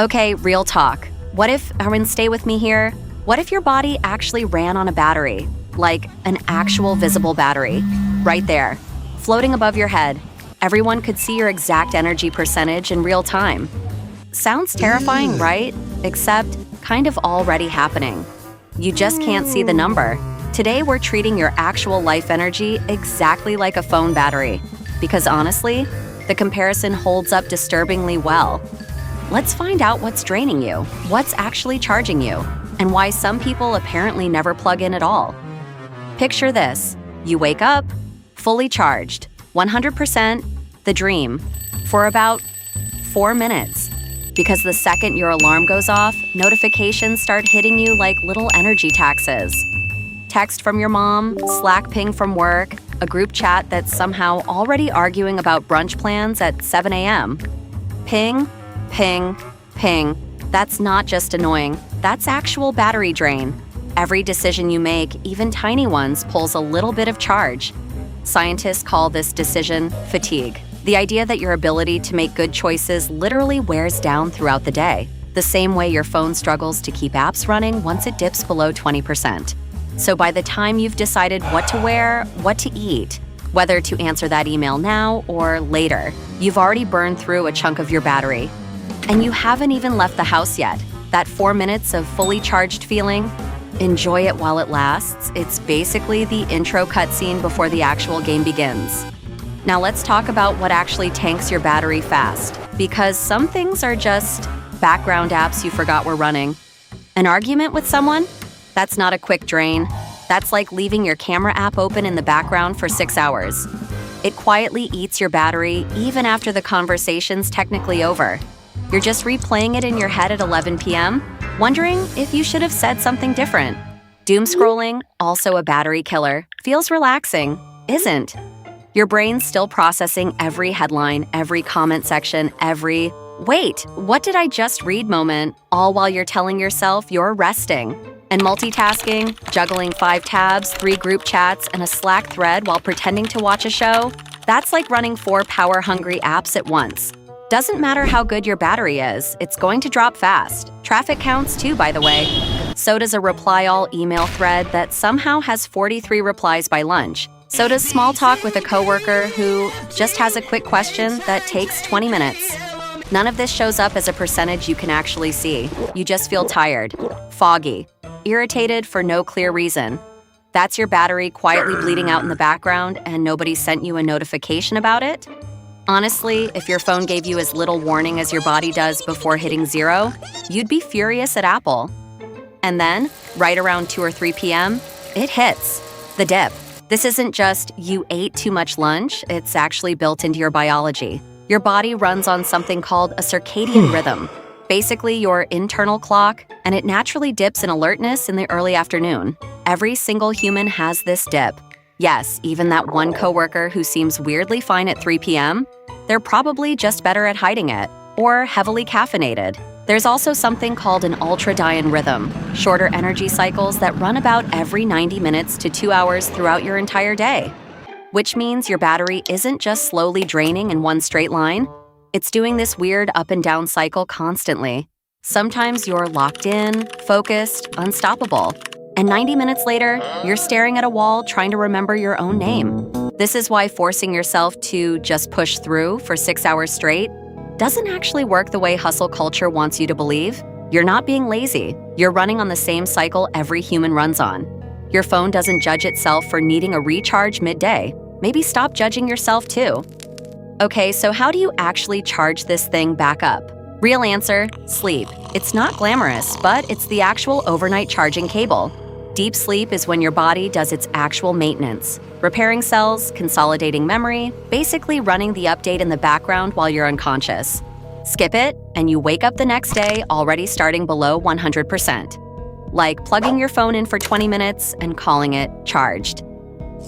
Okay, real talk. Stay with me here. What if your body actually ran on a battery? Like an actual visible battery. Right there, floating above your head. Everyone could see your exact energy percentage in real time. Sounds terrifying, right? Except kind of already happening. You just can't see the number. Today, we're treating your actual life energy exactly like a phone battery. Because honestly, the comparison holds up disturbingly well. Let's find out what's draining you, what's actually charging you, and why some people apparently never plug in at all. Picture this. You wake up, fully charged, 100%, the dream, for about 4 minutes. Because the second your alarm goes off, notifications start hitting you like little energy taxes. Text from your mom, Slack ping from work, a group chat that's somehow already arguing about brunch plans at 7 a.m. Ping, ping, ping. That's not just annoying, that's actual battery drain. Every decision you make, even tiny ones, pulls a little bit of charge. Scientists call this decision fatigue. The idea that your ability to make good choices literally wears down throughout the day, the same way your phone struggles to keep apps running once it dips below 20%. So by the time you've decided what to wear, what to eat, whether to answer that email now or later, you've already burned through a chunk of your battery. And you haven't even left the house yet. That 4 minutes of fully charged feeling, enjoy it while it lasts. It's basically the intro cutscene before the actual game begins. Now let's talk about what actually tanks your battery fast, because some things are just background apps you forgot were running. An argument with someone? That's not a quick drain. That's like leaving your camera app open in the background for 6 hours. It quietly eats your battery even after the conversation's technically over. You're just replaying it in your head at 11 p.m., wondering if you should have said something different. Doomscrolling, also a battery killer, feels relaxing, isn't. Your brain's still processing every headline, every comment section, every "wait, what did I just read" moment, all while you're telling yourself you're resting. And multitasking, juggling 5 tabs, 3 group chats, and a Slack thread while pretending to watch a show, that's like running 4 power-hungry apps at once. Doesn't matter how good your battery is, it's going to drop fast. Traffic counts too, by the way. So does a reply-all email thread that somehow has 43 replies by lunch. So does small talk with a coworker who just has a quick question that takes 20 minutes. None of this shows up as a percentage you can actually see. You just feel tired, foggy, irritated for no clear reason. That's your battery quietly bleeding out in the background and nobody sent you a notification about it? Honestly, if your phone gave you as little warning as your body does before hitting 0, you'd be furious at Apple. And then, right around 2 or 3 p.m., it hits. The dip. This isn't just you ate too much lunch, it's actually built into your biology. Your body runs on something called a circadian rhythm, basically your internal clock, and it naturally dips in alertness in the early afternoon. Every single human has this dip. Yes, even that one coworker who seems weirdly fine at 3 p.m., they're probably just better at hiding it, or heavily caffeinated. There's also something called an ultradian rhythm, shorter energy cycles that run about every 90 minutes to 2 hours throughout your entire day. Which means your battery isn't just slowly draining in one straight line, it's doing this weird up and down cycle constantly. Sometimes you're locked in, focused, unstoppable. And 90 minutes later, you're staring at a wall trying to remember your own name. This is why forcing yourself to just push through for 6 hours straight doesn't actually work the way hustle culture wants you to believe. You're not being lazy. You're running on the same cycle every human runs on. Your phone doesn't judge itself for needing a recharge midday. Maybe stop judging yourself too. Okay, so how do you actually charge this thing back up? Real answer, sleep. It's not glamorous, but it's the actual overnight charging cable. Deep sleep is when your body does its actual maintenance, repairing cells, consolidating memory, basically running the update in the background while you're unconscious. Skip it, and you wake up the next day already starting below 100%. Like plugging your phone in for 20 minutes and calling it charged.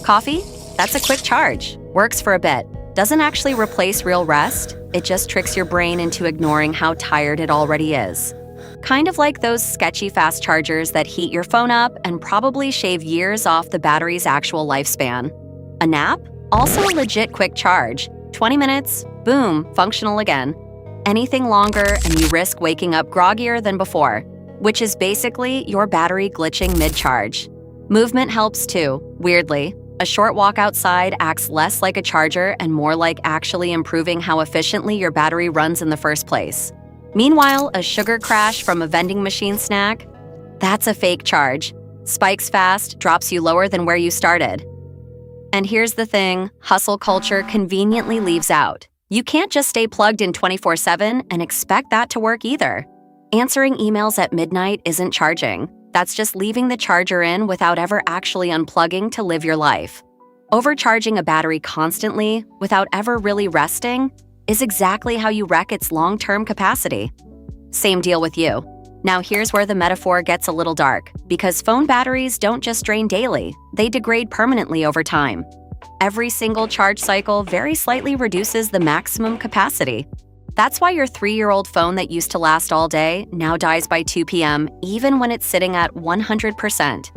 Coffee? That's a quick charge. Works for a bit. Doesn't actually replace real rest, it just tricks your brain into ignoring how tired it already is. Kind of like those sketchy fast chargers that heat your phone up and probably shave years off the battery's actual lifespan. A nap? Also a legit quick charge. 20 minutes, boom, functional again. Anything longer and you risk waking up groggier than before, which is basically your battery glitching mid-charge. Movement helps too, weirdly. A short walk outside acts less like a charger and more like actually improving how efficiently your battery runs in the first place. Meanwhile, a sugar crash from a vending machine snack? That's a fake charge. Spikes fast, drops you lower than where you started. And here's the thing, hustle culture conveniently leaves out. You can't just stay plugged in 24/7 and expect that to work either. Answering emails at midnight isn't charging. That's just leaving the charger in without ever actually unplugging to live your life. Overcharging a battery constantly, without ever really resting, is exactly how you wreck its long-term capacity. Same deal with you. Now here's where the metaphor gets a little dark, because phone batteries don't just drain daily, they degrade permanently over time. Every single charge cycle very slightly reduces the maximum capacity. That's why your 3-year-old phone that used to last all day now dies by 2 p.m. even when it's sitting at 100%.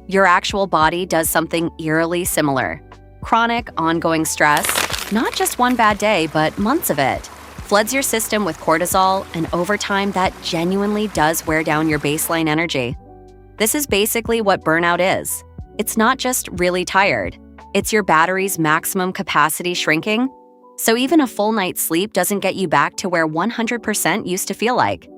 Your actual body does something eerily similar. Chronic, ongoing stress, not just one bad day, but months of it, floods your system with cortisol, and over time that genuinely does wear down your baseline energy. This is basically what burnout is. It's not just really tired. It's your battery's maximum capacity shrinking. So even a full night's sleep doesn't get you back to where 100% used to feel like.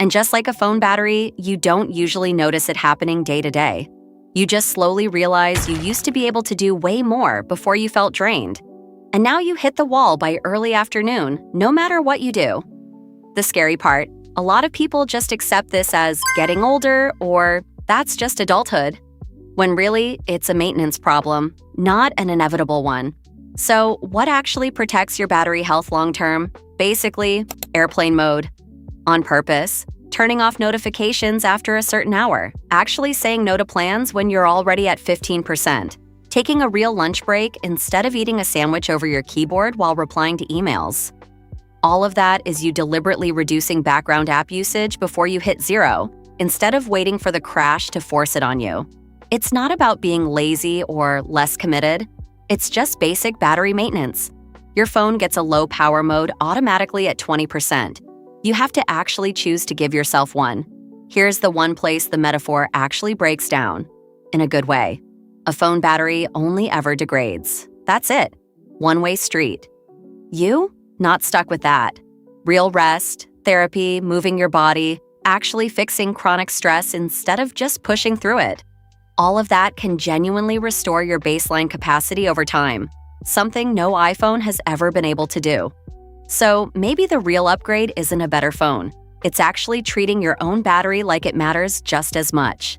And just like a phone battery, you don't usually notice it happening day to day. You just slowly realize you used to be able to do way more before you felt drained. And now you hit the wall by early afternoon, no matter what you do. The scary part, a lot of people just accept this as getting older or that's just adulthood, when really it's a maintenance problem, not an inevitable one. So what actually protects your battery health long-term? Basically, airplane mode. On purpose, turning off notifications after a certain hour, actually saying no to plans when you're already at 15%, taking a real lunch break instead of eating a sandwich over your keyboard while replying to emails. All of that is you deliberately reducing background app usage before you hit 0, instead of waiting for the crash to force it on you. It's not about being lazy or less committed. It's just basic battery maintenance. Your phone gets a low power mode automatically at 20%. You have to actually choose to give yourself one. Here's the one place the metaphor actually breaks down. In a good way. A phone battery only ever degrades. That's it. One-way street. You? Not stuck with that. Real rest, therapy, moving your body, actually fixing chronic stress instead of just pushing through it. All of that can genuinely restore your baseline capacity over time, something no iPhone has ever been able to do. So maybe the real upgrade isn't a better phone. It's actually treating your own battery like it matters just as much.